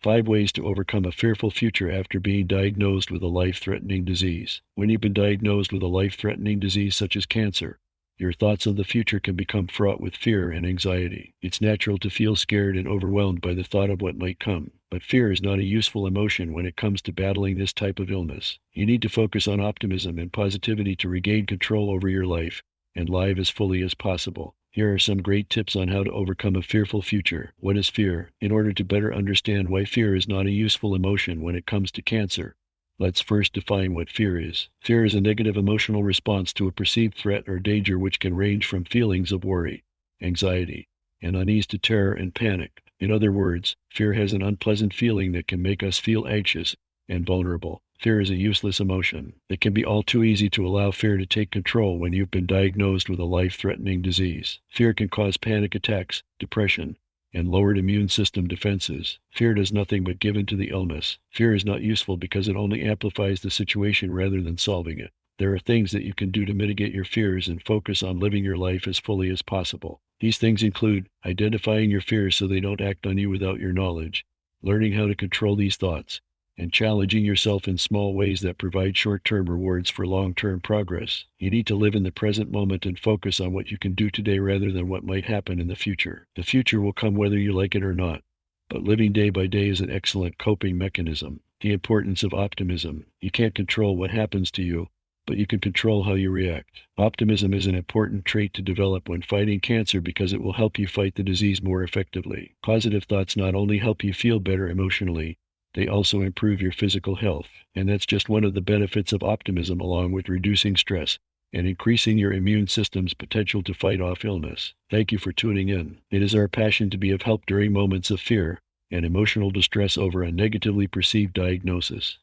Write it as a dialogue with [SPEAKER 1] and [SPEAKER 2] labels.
[SPEAKER 1] 5 ways to overcome a fearful future after being diagnosed with a life-threatening disease. When you've been diagnosed with a life-threatening disease such as cancer, your thoughts on the future can become fraught with fear and anxiety. It's natural to feel scared and overwhelmed by the thought of what might come, but fear is not a useful emotion when it comes to battling this type of illness. You need to focus on optimism and positivity to regain control over your life and live as fully as possible. Here are some great tips on how to overcome a fearful future. What is fear? In order to better understand why fear is not a useful emotion when it comes to cancer, let's first define what fear is. Fear is a negative emotional response to a perceived threat or danger which can range from feelings of worry, anxiety, and unease to terror and panic. In other words, fear has an unpleasant feeling that can make us feel anxious and vulnerable. Fear is a useless emotion. It can be all too easy to allow fear to take control when you've been diagnosed with a life-threatening disease. Fear can cause panic attacks, depression, and lowered immune system defenses. Fear does nothing but give in to the illness. Fear is not useful because it only amplifies the situation rather than solving it. There are things that you can do to mitigate your fears and focus on living your life as fully as possible. These things include identifying your fears so they don't act on you without your knowledge, learning how to control these thoughts, and challenging yourself in small ways that provide short-term rewards for long-term progress. You need to live in the present moment and focus on what you can do today rather than what might happen in the future. The future will come whether you like it or not, but living day by day is an excellent coping mechanism. The importance of optimism. You can't control what happens to you, but you can control how you react. Optimism is an important trait to develop when fighting cancer because it will help you fight the disease more effectively. Positive thoughts not only help you feel better emotionally, they also improve your physical health, and that's just one of the benefits of optimism, along with reducing stress and increasing your immune system's potential to fight off illness. Thank you for tuning in. It is our passion to be of help during moments of fear and emotional distress over a negatively perceived diagnosis.